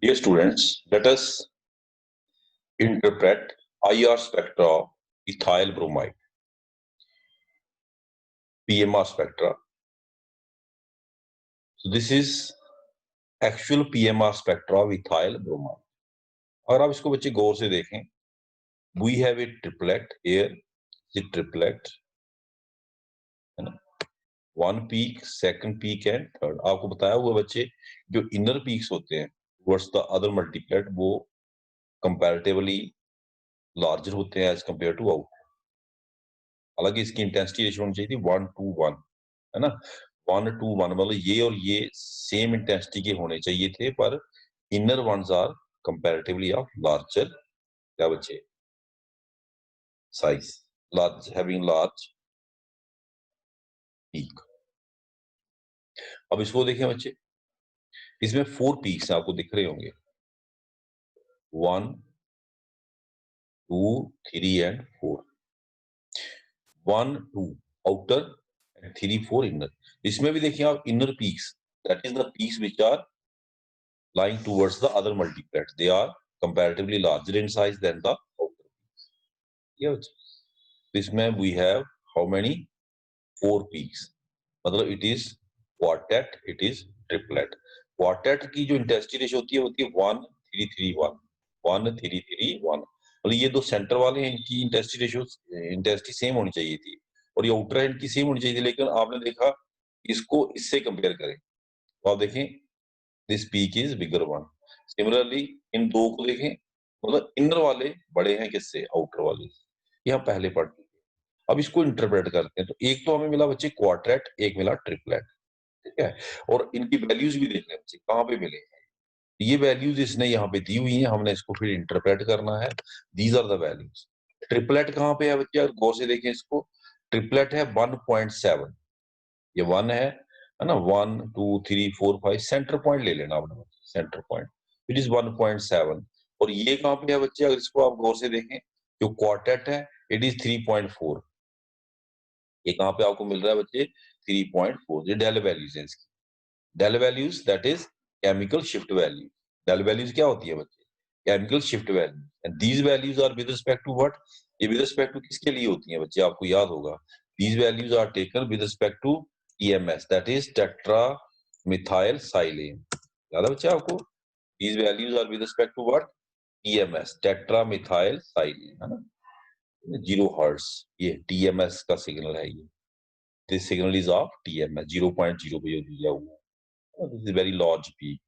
Dear students, let us interpret IR spectra of ethyl bromide, PMR spectra. So this is actual PMR spectra of ethyl bromide. अगर आप इसको बच्चे गौर से देखें, we have a triplet here, the triplet, है ना? One peak, second peak and third. आपको बताया हुआ बच्चे जो inner peaks होते हैं towards the other multiplet वो comparatively larger होते हैं as compared to outer. हालांकि इसकी इंटेंसिटी रेशियो होनी चाहिए थी 1:1, है ना? 1:1 मतलब ये और ये सेम इंटेंसिटी के होने चाहिए थे, पर inner ones are comparatively of larger क्या बच्चे size, large having large peak. अब इसको देखें बच्चे, इसमें 4 पीक्स आपको दिख रहे होंगे, 1, 2, 3 एंड 4। 1, 2 outer and 3, 4 inner. इसमें भी देखिए आप inner peaks, that is the peaks which are lying towards the other multiplet. They are comparatively larger in size than the outer peaks. Yes. इसमें we have how many? 4 peaks. मतलब it is quartet, it is triplet. Quartet की जो intensity ratio होती है 1, 3, 3, 1, 1, 3, 3, 1। मतलब ये दो centre वाले हैं, इनकी इंटेंसिटी रेशियो इंटेंसिटी सेम होनी चाहिए थी, और ये आउटर है इनकी सेम होनी चाहिए थी, लेकिन आपने देखा इसको इससे कंपेयर करें तो आप देखें this peak is bigger one. Similarly in दो को देखें, मतलब इनर वाले बड़े हैं किससे, आउटर वाले से। ये हम पहले पढ़ चुके हैं। अब इसको इंटरप्रेट करते हैं, तो एक तो हमें मिला बच्चे क्वाड्रेट, एक मिला ट्रिपलेट, ठीक है? और इनकी वैल्यूज भी देख लें बच्चे कहाँ पे मिले हैं। ये वैल्यूज इसने यहाँ पे दी हुई हैं, हमने इसको फिर इंटरप्रेट करना है। These are the values. Triplet कहाँ पे है बच्चे, अगर गौर से देखें इसको, ट्रिपलेट है 1.7, ये 1 है ना? 1, 2, 3, 4, 5 सेंटर पॉइंट ले लेना आपने, सेंटर पॉइंट इट इज 1.7। और ये कहाँ पे है बच्चे, अगर इसको आप गौर से देखें, जो क्वार्टेट है इट इज 3.4। ये कहाँ पे आपको मिल रहा है बच्चे, 3.4। ये डेल वैल्यूज है इसकी। Del values that is chemical shift value. Del values क्या होती है बच्चे, chemical shift value. And these values are with respect to what, ये विद रिस्पेक्ट टू किसके लिए होती है बच्चे, आपको याद होगा, these values are taken with respect to EMS, that is tetramethylsilane। याद है बच्चे आपको, these values are with respect to what, EMS, tetramethylsilane, है ना? 0 हर्ट्ज, ये TMS का सिग्नल है, ये this signal is of TMS 0.0 पे जो दिया हुआ है। This is very large peak।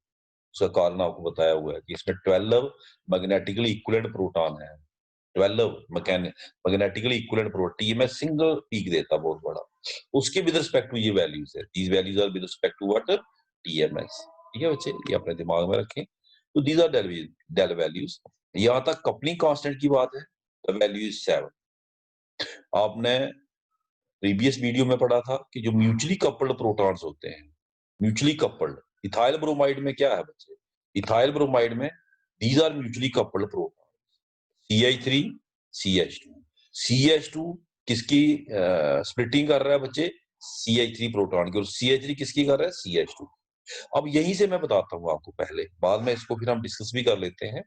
उसका कारण आपको बताया हुआ है कि इसमें 12 मैग्नेटिकली इक्विवेलेंट प्रोटॉन है, 12 magnetically equivalent proton. TMS single peak देता बहुत बड़ा, उसके विद रिस्पेक्ट टू ये वैल्यूज है। These values are with respect to what, TMS। ठीक है बच्चे, ये अपने दिमाग में रखें। तो दीज आर डेल वैल्यूज। यहां तक कपलिंग कांस्टेंट की बात है, द वैल्यू इज 7। आपने प्रीवियस वीडियो में पढ़ा था कि जो म्यूचुअली कपल्ड प्रोटॉन्स होते हैं, म्यूचुअली कपल्ड, इथाइल ब्रोमाइड में क्या है बच्चे, इथाइल ब्रोमाइड में these are mutually coupled proton, CH3 CH2। CH2 किसकी स्प्लिटिंग कर रहा है बच्चे, CH3 प्रोटॉन की, और CH3 किसकी कर रहा है, CH2। अब यहीं से मैं बताता हूं आपको, पहले बाद में इसको फिर हम डिस्कस भी कर लेते हैं।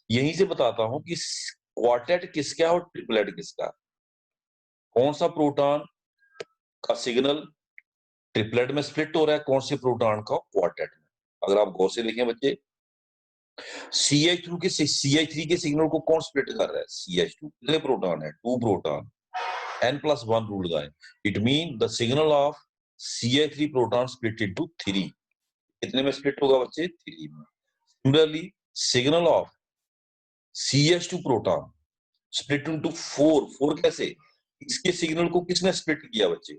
यहीं से बताता हूं कि क्वार्टेट किसका है और ट्रिपलेट किसका है। कौन सा प्रोटॉन का सिग्नल ट्रिपलेट में स्प्लिट हो रहा है, कौन से प्रोटॉन का क्वार्टेट में। अगर आप गौर से देखें बच्चे, CH3 के सिग्नल को कौन स्प्लिट कर रहा है, CH2। कितने प्रोटॉन है, 2 प्रोटॉन, n+1 रूल लगाएं। It mean the signal of CH3 proton split into 3। कितने में स्प्लिट होगा बच्चे, 3 में। Similarly signal of CH2 proton split into 4। 4 कैसे, इसके सिग्नल को किसने स्प्लिट किया बच्चे,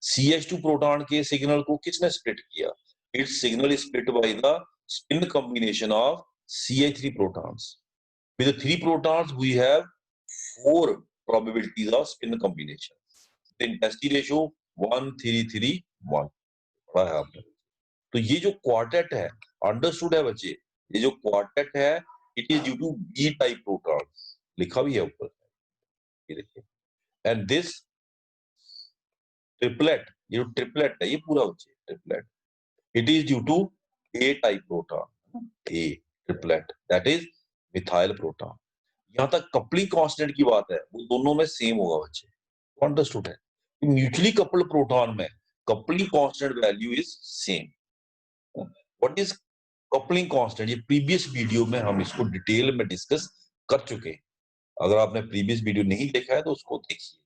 CH2 प्रोटॉन के सिग्नल को किसने स्प्लिट किया, it's signal is split by the spin combination of CH3 protons। with the 3 protons we have 4 probabilities of spin combination। the intensity ratio 1, 3, 3, 1 पढ़ा है आपने। तो ये जो क्वार्टेट है, अंडरस्टूड है बच्चे, ये जो क्वार्टेट है it is due to B type protons, लिखा भी है ऊपर, ये देखिए। एंड दिस ट्रिपलेट, ये जो ट्रिपलेट है ये पूरा बच्चे triplet, it is due to A type proton. A triplet that is methyl proton. यहाँ तक कपलिंग कांस्टेंट की बात है, वो दोनों में सेम होगा बच्चे, अंडरस्टूड है। म्यूचुअली कपल्ड प्रोटॉन में coupling constant value is same. What is coupling constant? ये प्रीवियस वीडियो में हम इसको डिटेल में डिस्कस कर चुके हैं। अगर आपने प्रीवियस वीडियो नहीं देखा है तो उसको देखिए,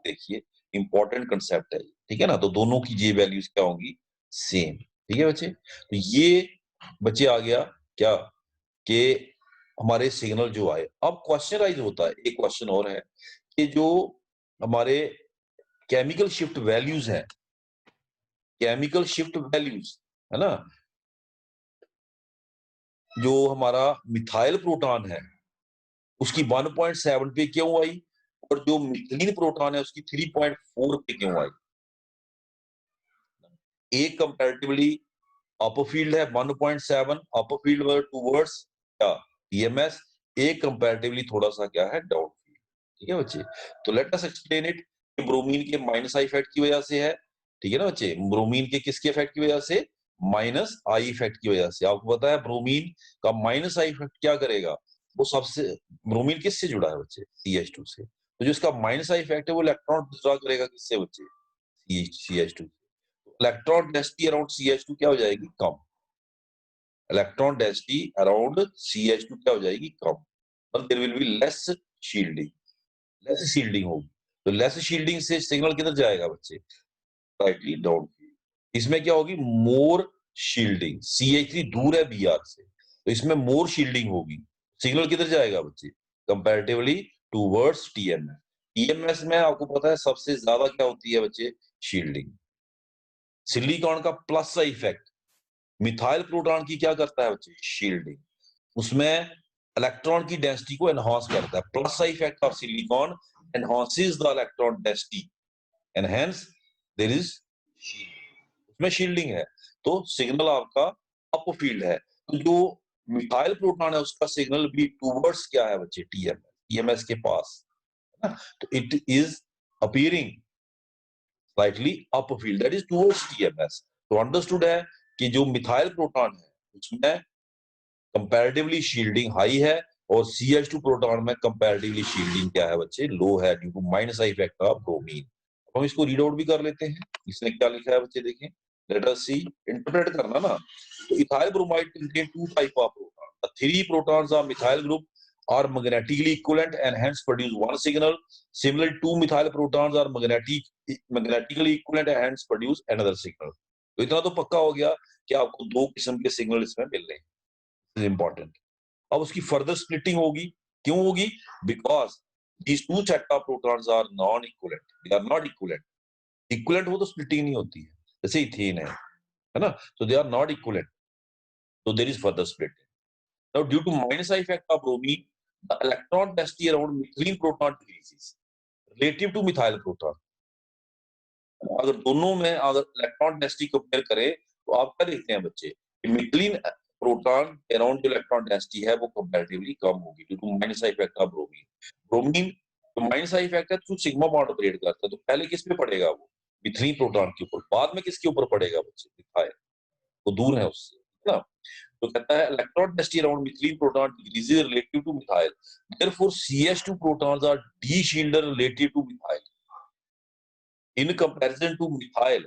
देखिए इंपॉर्टेंट कंसेप्ट है, ठीक है ना। तो दोनों की ये वैल्यूज क्या होंगी? सेम। ठीक है बच्चे, तो ये बच्चे आ गया क्या कि हमारे सिग्नल जो आए। अब क्वेश्चन राइज होता है, एक क्वेश्चन और है कि जो हमारे केमिकल शिफ्ट वैल्यूज हैं, केमिकल शिफ्ट वैल्यूज है ना, जो हमारा मिथाइल प्रोटॉन है उसकी 1.7 पे क्यों आई, और जो मिथिलीन प्रोटॉन है उसकी 3.4 पे क्यों आई? एक कंपैरेटिवली अपर फील्ड है 1.7, अपर फील्ड टूवर्ड्स क्या? पीएमएस। एक कंपैरेटिवली थोड़ा सा क्या है? Down field. ठीक है बच्चे, तो let us explain it. Bromine के माइनस आई इफेक्ट की वजह से है, ठीक है ना बच्चे। ब्रोमीन के किसके इफेक्ट की वजह से? माइनस आई इफेक्ट की वजह से। आपको पता है ब्रोमीन का माइनस आई इफेक्ट क्या करेगा? वो सबसे, ब्रोमीन किससे जुड़ा है बच्चे? CH2 से। तो जो इसका माइनस आई इफेक्ट है वो इलेक्ट्रॉन विथड्रॉ करेगा किससे बच्चे? CH2। Electron density around CH2 क्या हो जाएगी? कम। इलेक्ट्रॉन डेंसिटी अराउंड CH2 क्या हो जाएगी? कम। और there will be less shielding, less shielding होगी। तो लेस शील्डिंग से सिग्नल किधर जाएगा बच्चे? Rightly down. इसमें क्या होगी? मोर शील्डिंग। CH3 दूर है Br से, तो इसमें मोर शील्डिंग होगी। सिग्नल किधर जाएगा बच्चे? Comparatively towards TMS। TMS में आपको पता है सबसे ज्यादा क्या होती है बच्चे? शील्डिंग। सिलिकॉन का प्लस का इफेक्ट मिथाइल प्रोटॉन की क्या करता है बच्चे? शील्डिंग। उसमें इलेक्ट्रॉन की डेंसिटी को एनहांस करता है। प्लस का effect of silicon enhances the electron density and hence there is उसमें शील्डिंग है। तो सिग्नल आपका अप फील्ड है। तो जो मिथाइल प्रोटॉन है उसका सिग्नल भी टूवर्ड्स क्या है बच्चे? TMS के पास है ना। तो it is appearing slightly up field, that is towards TMS। तो अंडरस्टूड है कि जो मिथाइल प्रोटॉन है उसमें कंपैरेटिवली शील्डिंग हाई है, और CH2 प्रोटॉन में कंपैरेटिवली शील्डिंग क्या है बच्चे? लो है, due to minus I effect of bromine. हम इसको रीड आउट भी कर लेते हैं। इसने क्या लिखा है बच्चे? देखें, लेट अस सी, इंटरप्रेट करना ना। तो ethyl bromide contain two type of proton, the three protons of methyl group are magnetically equivalent and hence produce one signal. Similarly, two methyl protons are magnetically equivalent and hence produce another signal. तो इतना तो पक्का हो गया कि आपको दो किस्म के सिग्नल इसमें मिल रहे हैं। इंपॉर्टेंट। अब उसकी फर्दर स्प्लिटिंग होगी। क्यों होगी? Because these two set of protons are non-equivalent. They are not equivalent. Equivalent हो तो splitting नहीं होती है, जैसे इथेन है ना। So they are not equivalent. So there is further splitting. Now, due to minus effect of bromine, the electron density around methylene proton decreases relative to methyl proton. अगर दोनों में अगर इलेक्ट्रॉन डेंसिटी कंपेयर करें तो आप क्या देखते हैं बच्चे? मिथिलीन प्रोटॉन अराउंड जो इलेक्ट्रॉन डेंसिटी है वो कंपैरेटिवली कम होगी due to minus effect of bromine. Bromine तो माइनस इफेक्ट है तो सिग्मा बॉन्ड ऑपरेट करता है, तो पहले किस पे पड़ेगा वो? मिथिलीन प्रोटॉन के ऊपर, बाद में किसके ऊपर पड़ेगा बच्चे? मिथाइल। वो दूर है उससे, है ना। तो कहता है electron density around methylene proton decreases relative to methyl, therefore CH2 protons are deshielded relative to methyl in comparison to methyl.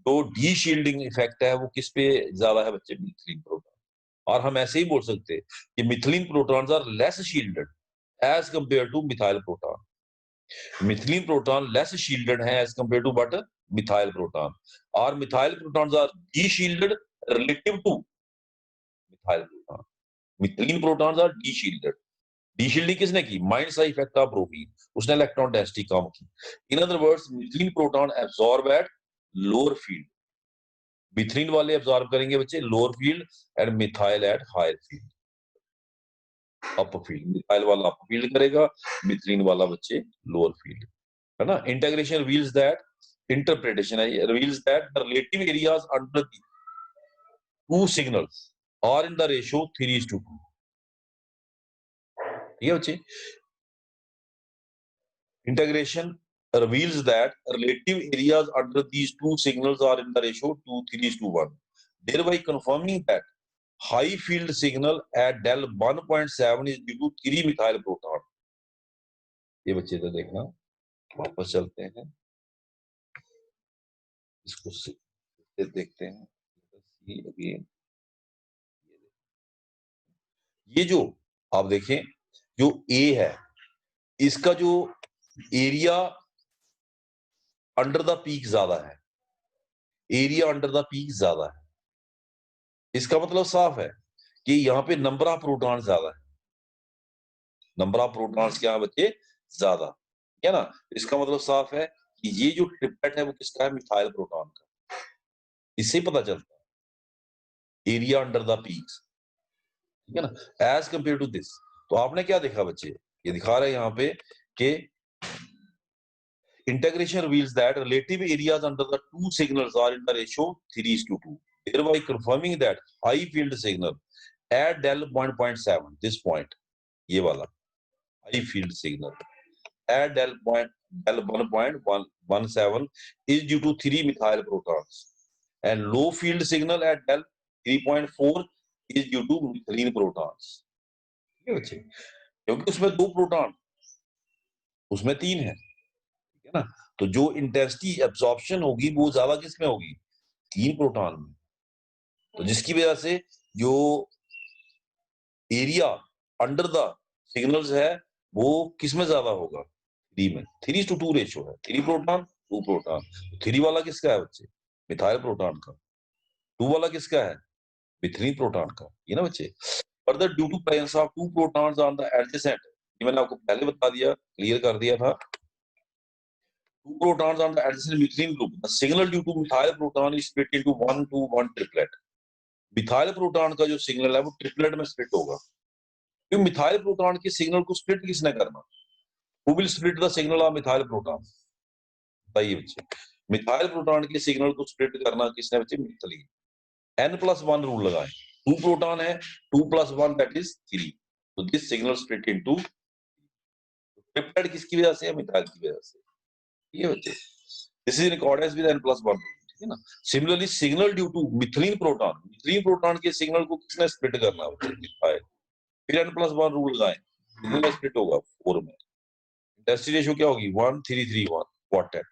तो डी शील्डिंग इफेक्ट है वो किस पे ज्यादा है बच्चे? Methylene proton. और हम ऐसे ही बोल सकते हैं कि methylene protons are less shielded as compare to methyl proton. Methylene proton less shielded है as compare to but methyl proton, और methyl protons are deshielded relative to methyl proton. Methylene protons are deshielded. Deshielding किसने की? Minus I effect of bromine, उसने electron density कम की। In other words methylene proton absorb at lower field, methylene वाले absorb करेंगे बच्चे lower field, and methyl at higher field, upper field. Methyl वाला upper field करेगा, मिथिलीन वाला बच्चे लोअर फील्ड, है ना। इंटीग्रेशन रिवील्स दैट, इंटरप्रिटेशन है, reveals that the relative areas under the two signals are in the ratio 3:2। ठीक है बच्चे, integration reveals that relative areas under these two signals are in the ratio 2:3:1, thereby confirming that high field signal at del 1.7 is due to 3 methyl proton। ये बच्चे तो देखना, वापस चलते हैं, इसको देखते हैं। ये जो आप देखें, जो ए है, इसका जो एरिया अंडर द पीक ज्यादा है, एरिया अंडर द पीक ज्यादा है। इसका मतलब साफ है कि यहाँ पे नंबर ऑफ प्रोटॉन ज्यादा है, नंबर ऑफ प्रोटॉन्स क्या है बच्चे, ज्यादा है ना। इसका मतलब साफ है कि ये जो ट्रिपलेट है वो किसका है, मिथाइल प्रोटॉन का। इससे ही पता चलता है एरिया अंडर द पीक्स, ठीक है ना, एज कंपेयर टू दिस। तो आपने क्या देखा बच्चे, ये दिखा रहे हैं यहाँ पे कि integration reveals that relative areas under the two signals are in the ratio 3:2, thereby confirming that high field signal at del 1.7, this point, ये वाला high field signal at del 1.17 is due to 3 methyl protons, and low field signal at del 3.4 is due to methylene protons। ठीक है बच्चे, क्योंकि उसमें 2 proton, उसमें 3 है, ठीक है ना। तो जो इंटेंसिटी एब्जॉर्प्शन होगी वो ज्यादा किसमें होगी, 3 प्रोटॉन में। तो जिसकी वजह से जो एरिया अंडर द सिग्नल्स है वो किसमें ज्यादा होगा, 3 में। 3:2 रेशियो है, 3 प्रोटॉन 2 प्रोटॉन। 3 वाला किसका है बच्चे, मिथाइल प्रोटॉन का। 2 वाला किसका है, मिथाइल प्रोटॉन का, ये ना बच्चे। Further due to presence of 2 protons on the adjacent, ये मैंने आपको पहले बता दिया, क्लियर कर दिया था। 2 protons on the adjacent methylene group, the signal due to methyl proton is split into 1-to-1 triplet। Methyl proton का जो सिग्नल है वो ट्रिपलेट में स्प्लिट होगा। क्योंकि मिथाइल प्रोटॉन के सिग्नल को स्प्लिट किसने करना, who will split the signal of methyl proton, बताइए बच्चे। मिथाइल प्रोटॉन के सिग्नल को स्प्लिट करना किसने बच्चे, मिथाइल। n+1 रूल लगाएं, 2 प्रोटॉन है, 2+1 दैट इज 3, तो this signal split into, triplet किसकी वजह से है, मिथाइल की वजह से, ये बच्चे। This is in accordance with n+1, ठीक है ना। Similarly signal due to methyl proton, methyl proton के सिग्नल को किसने स्प्लिट करना है, मिथाइल। फिर n+1 रूल लगाएं, कितने स्प्लिट होगा, 4 में। इंटेंसिटी रेशियो क्या होगी, 1:3:1 quartet.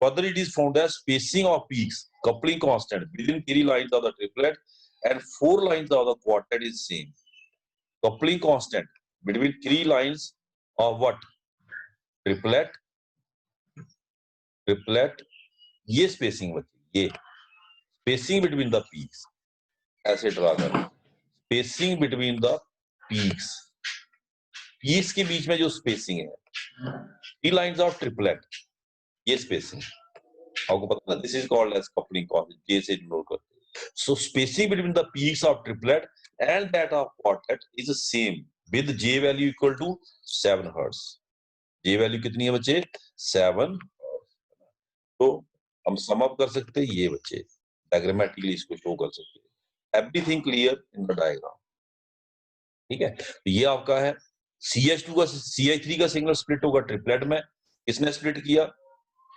Further, it is found that spacing of peaks, coupling constant within 3 lines of the triplet and 4 lines of the quartet is same. Coupling constant between 3 lines of what, triplet, ये spacing बची, ये spacing between the peaks, ऐसे draw करें, spacing between the peaks, peaks के बीच में जो spacing है, 3 लाइंस ऑफ ट्रिपलेट, ये स्पेसिंग आपको पता है, this is called as coupling constant, J से डिनोट करते हैं। So spacing between the peaks of triplet and that of quartet is same with J value equal to 7 hertz. J value कितनी है बच्चे, 7। तो हम सम अप कर सकते हैं ये बच्चे, डायग्रामेटिकली इसको शो कर सकते हैं। Everything clear in the diagram, ठीक है। तो ये आपका है CH2 का, CH3 का सिग्नल स्प्लिट होगा ट्रिपलेट में, किसने स्प्लिट किया,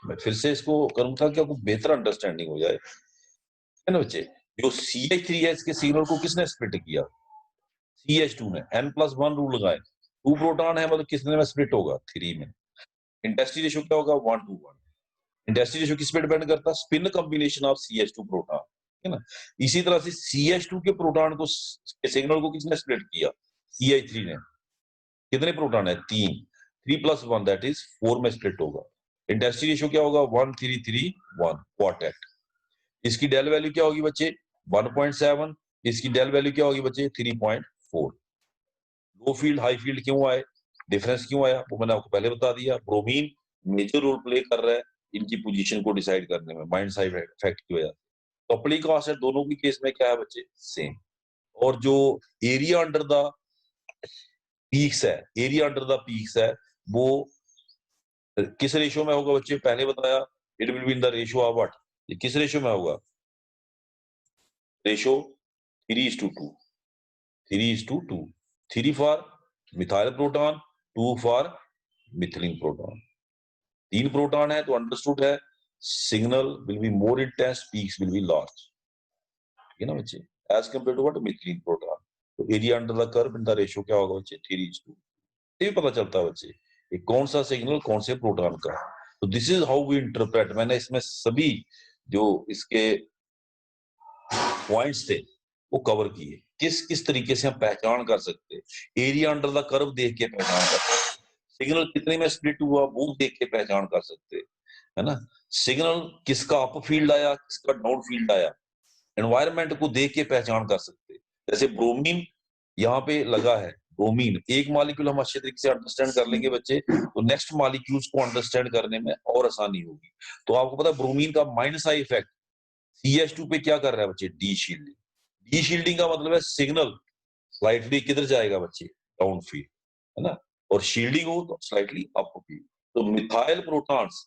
मैं फिर से इसको करूंगा कि आपको बेहतर अंडरस्टैंडिंग हो जाए, है ना बच्चे। जो CH3 है इसके सिग्नल को किसने स्प्लिट किया, CH2 ने। n+1 रूल लगाए, 2 प्रोटॉन है मतलब किसने में स्प्लिट होगा, 3 में। इंटेंसिटी रेशियो क्या होगा, 1:1। इंटेंसिटी रेशियो किस पे डिपेंड करता है, spin combination of CH2 proton, है ना। इसी तरह से CH2 के प्रोटॉन को, के सिग्नल को किसने स्प्लिट किया, CH3 ने। कितने प्रोटॉन है, 3, 3+1 दैट इज 4 में स्प्लिट होगा। इंटेंसिटी रेशियो क्या होगा, 1:3:1 क्वार्टेट। इसकी डेल वैल्यू क्या होगी बच्चे, 1.7, इसकी डेल वैल्यू क्या होगी बच्चे, 3.4। लो फील्ड हाई फील्ड क्यों आए, डिफरेंस क्यों आया, वो मैंने आपको पहले बता दिया। ब्रोमीन मेजर रोल प्ले कर रहा है इनकी पोजीशन को डिसाइड करने में, माइंड साइड इफेक्ट की वजह से। कपलिंग कांस्टेंट दोनों की केस में क्या है बच्चे, सेम। और जो एरिया अंडर द पीक्स है, एरिया अंडर द पीक्स है, वो किस रेशियो में होगा बच्चे, पहले बताया, it will be in the ratio of what, ये किस रेशियो में होगा, ratio 3:2, 3:2, 3 for methyl proton, 2 for methylene proton. 3 proton है तो अंडरस्टूड है, signal will be more intense, peaks will be large, ठीक है ना बच्चे। As compare to what methylene proton. तो एरिया अंडर द कर्व इनका रेशियो क्या होगा बच्चे 3:2। ये भी पता चलता है बच्चे ये कौन सा सिग्नल कौन से प्रोटॉन का है। तो this is how we interpret. मैंने इसमें सभी जो इसके पॉइंट्स थे वो कवर किए। किस किस तरीके से हम पहचान कर सकते हैं, एरिया अंडर द कर्व देख के पहचान कर सकते हैं, सिग्नल कितने में स्प्लिट हुआ वो देख के पहचान कर सकते हैं, है ना। सिग्नल किसका अप फील्ड आया किसका डाउन फील्ड आया, एनवायरनमेंट को देख के पहचान कर सकते हैं। जैसे ब्रोमीन यहाँ पे लगा है, ब्रोमीन एक मॉलिक्यूल हम अच्छे तरीके से अंडरस्टैंड कर लेंगे बच्चे, तो नेक्स्ट मॉलिक्यूल्स को अंडरस्टैंड करने में और आसानी होगी। तो आपको पता है ब्रोमीन का माइनस आई इफेक्ट CH2 पे क्या कर रहा है बच्चे, डी शील्डिंग। डी शील्डिंग का मतलब है सिग्नल स्लाइटली किधर जाएगा बच्चे, डाउन फील्ड, है ना। और शील्डिंग हो तो स्लाइटली अप फील्ड। तो methyl protons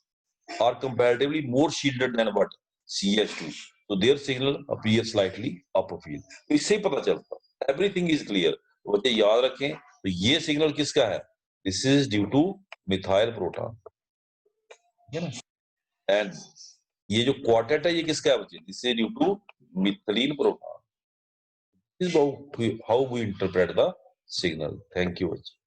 are comparatively more shielded than what CH2, so their signal appears slightly upfield। तो इससे ही पता चलता है, एवरीथिंग इज क्लियर। तो बच्चे याद रखें, तो ये सिग्नल किसका है, this is due to methyl proton, है ना। एंड ये जो क्वार्टेट है ये किसका है बच्चे, this is due to methylene proton. This is how we interpret the signal. Thank you बच्चे।